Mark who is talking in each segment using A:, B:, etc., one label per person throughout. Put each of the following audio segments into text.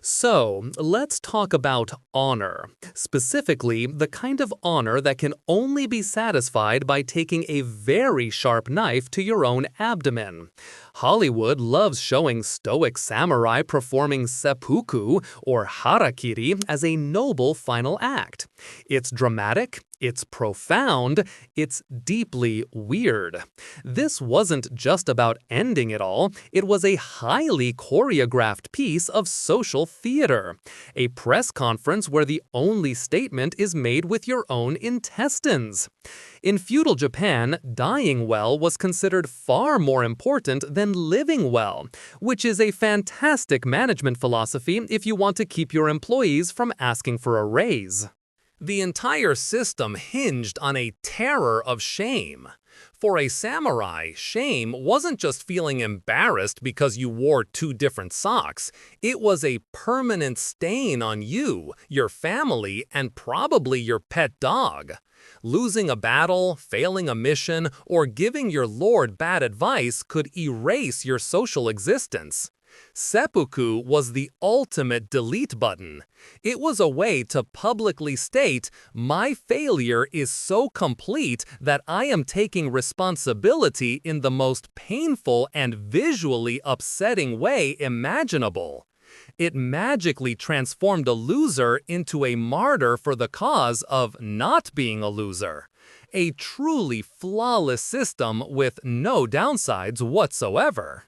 A: So, let's talk about honor. Specifically, the kind of honor that can only be satisfied by taking a very sharp knife to your own abdomen. Hollywood loves showing stoic samurai performing seppuku or hara-kiri as a noble final act. It's dramatic, it's profound, it's deeply weird. This wasn't just about ending it all, it was a highly choreographed piece of social theater. A press conference where the only statement is made with your own intestines. In feudal Japan, dying well was considered far more important than living well, which is a fantastic management philosophy if you want to keep your employees from asking for a raise. The entire system hinged on a terror of shame. For a samurai, shame wasn't just feeling embarrassed because you wore two different socks. It was a permanent stain on you, your family, and probably your pet dog. Losing a battle, failing a mission, or giving your lord bad advice could erase your social existence. Seppuku was the ultimate delete button. It was a way to publicly state, my failure is so complete that I am taking responsibility in the most painful and visually upsetting way imaginable. It magically transformed a loser into a martyr for the cause of not being a loser. A truly flawless system with no downsides whatsoever.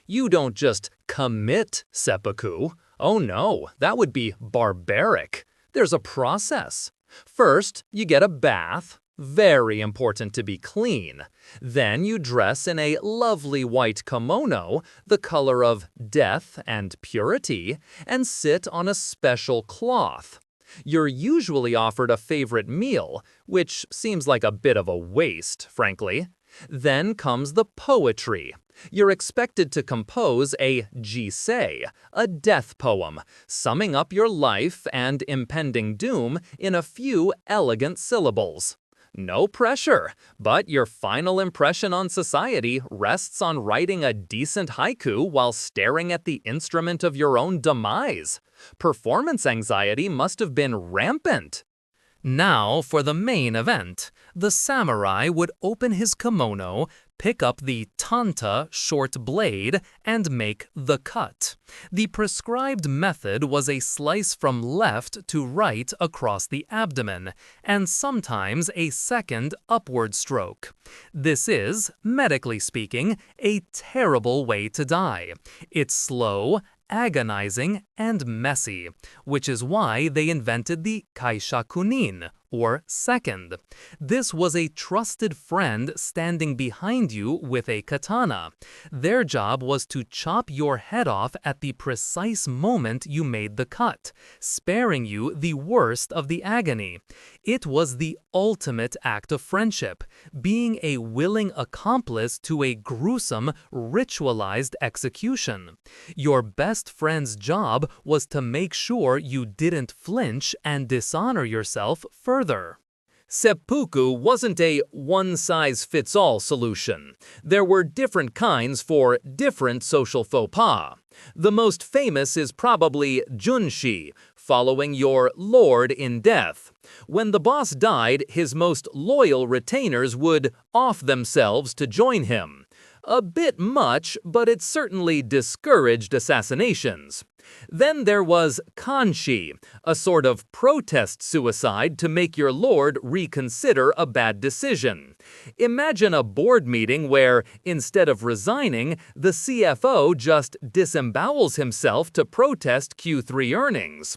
A: You don't just commit seppuku. Oh no, that would be barbaric. There's a process. First, you get a bath. Very important to be clean. Then you dress in a lovely white kimono, the color of death and purity, and sit on a special cloth. You're usually offered a favorite meal, which seems like a bit of a waste, frankly. Then comes the poetry. You're expected to compose a jisei, a death poem, summing up your life and impending doom in a few elegant syllables. No pressure, but your final impression on society rests on writing a decent haiku while staring at the instrument of your own demise. Performance anxiety must have been rampant. Now for the main event. The samurai would open his kimono, pick up the tanta short blade, and make the cut. The prescribed method was a slice from left to right across the abdomen, and sometimes a second upward stroke. This is, medically speaking, a terrible way to die. It's slow, agonizing, and messy, which is why they invented the kaishakunin, or second. This was a trusted friend standing behind you with a katana. Their job was to chop your head off at the precise moment you made the cut, sparing you the worst of the agony. It was the ultimate act of friendship, being a willing accomplice to a gruesome, ritualized execution. Your best friend's job was to make sure you didn't flinch and dishonor yourself further. Seppuku wasn't a one-size-fits-all solution. There were different kinds for different social faux pas. The most famous is probably junshi, following your lord in death. When the boss died, his most loyal retainers would off themselves to join him. A bit much, but it certainly discouraged assassinations. Then there was kanshi, a sort of protest suicide to make your lord reconsider a bad decision. Imagine a board meeting where, instead of resigning, the CFO just disembowels himself to protest Q3 earnings.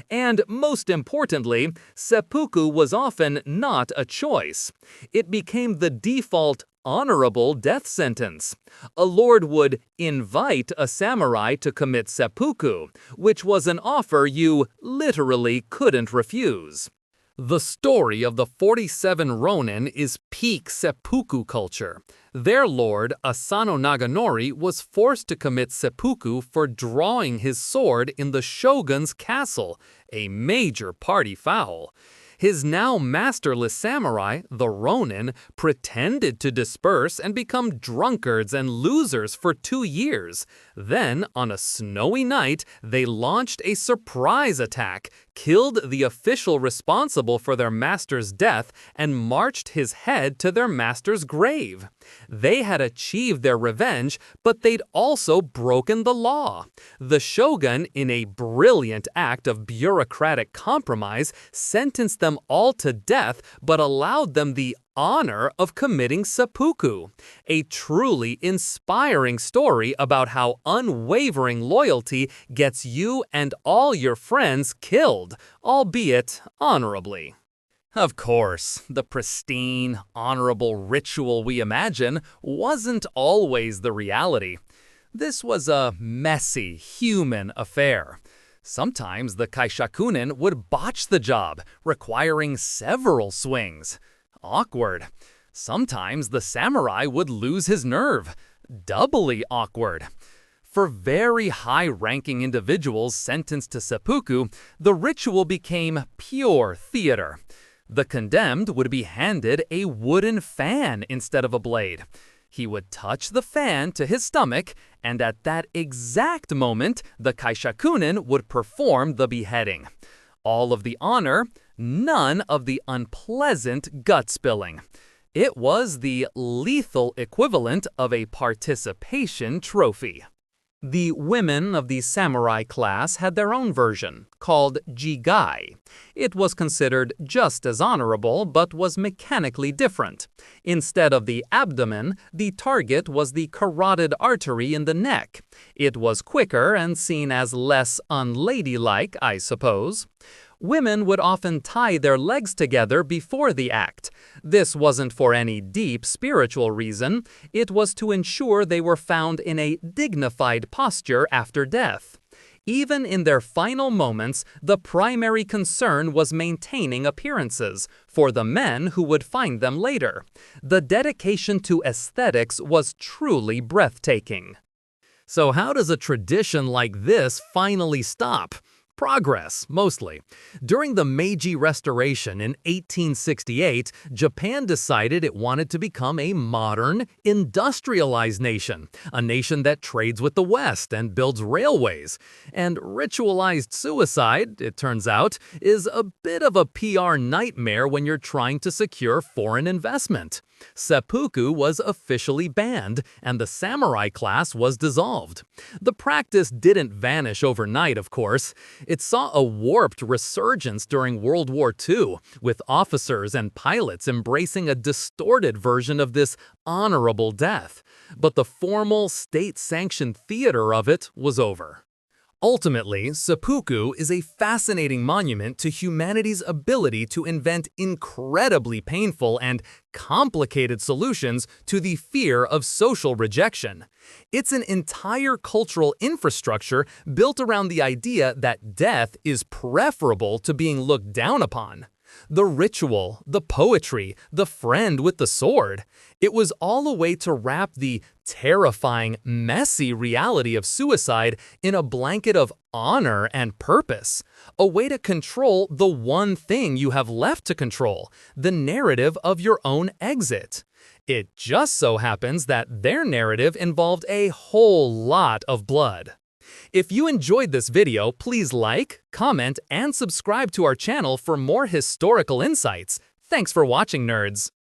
A: And most importantly, seppuku was often not a choice. It became the default honorable death sentence. A lord would invite a samurai to commit seppuku, which was an offer you literally couldn't refuse. The story of the 47 Ronin is peak seppuku culture. Their lord, Asano Naganori, was forced to commit seppuku for drawing his sword in the shogun's castle, a major party foul. His now masterless samurai, the Ronin, pretended to disperse and become drunkards and losers for 2 years. Then, on a snowy night, they launched a surprise attack, killed the official responsible for their master's death, and marched his head to their master's grave. They had achieved their revenge, but they'd also broken the law. The shogun, in a brilliant act of bureaucratic compromise, sentenced them all to death but allowed them the honor of committing seppuku, a truly inspiring story about how unwavering loyalty gets you and all your friends killed, albeit honorably. Of course, the pristine, honorable ritual we imagine wasn't always the reality. This was a messy, human affair. Sometimes the kaishakunin would botch the job, requiring several swings. Awkward. Sometimes the samurai would lose his nerve. Doubly awkward. For very high-ranking individuals sentenced to seppuku, the ritual became pure theater. The condemned would be handed a wooden fan instead of a blade. He would touch the fan to his stomach, and at that exact moment, the kaishakunin would perform the beheading. All of the honor, none of the unpleasant gut spilling. It was the lethal equivalent of a participation trophy. The women of the samurai class had their own version, called jigai. It was considered just as honorable, but was mechanically different. Instead of the abdomen, the target was the carotid artery in the neck. It was quicker and seen as less unladylike, I suppose. Women would often tie their legs together before the act. This wasn't for any deep spiritual reason. It was to ensure they were found in a dignified posture after death. Even in their final moments, the primary concern was maintaining appearances for the men who would find them later. The dedication to aesthetics was truly breathtaking. So how does a tradition like this finally stop? Progress, mostly. During the Meiji Restoration in 1868, Japan decided it wanted to become a modern, industrialized nation, a nation that trades with the West and builds railways. And ritualized suicide, it turns out, is a bit of a PR nightmare when you're trying to secure foreign investment. Seppuku was officially banned, and the samurai class was dissolved. The practice didn't vanish overnight, of course. It saw a warped resurgence during World War II, with officers and pilots embracing a distorted version of this honorable death. But the formal, state-sanctioned theater of it was over. Ultimately, seppuku is a fascinating monument to humanity's ability to invent incredibly painful and complicated solutions to the fear of social rejection. It's an entire cultural infrastructure built around the idea that death is preferable to being looked down upon. The ritual, the poetry, the friend with the sword. It was all a way to wrap the terrifying, messy reality of suicide in a blanket of honor and purpose. A way to control the one thing you have left to control, the narrative of your own exit. It just so happens that their narrative involved a whole lot of blood. If you enjoyed this video, please like, comment, and subscribe to our channel for more historical insights. Thanks for watching, nerds!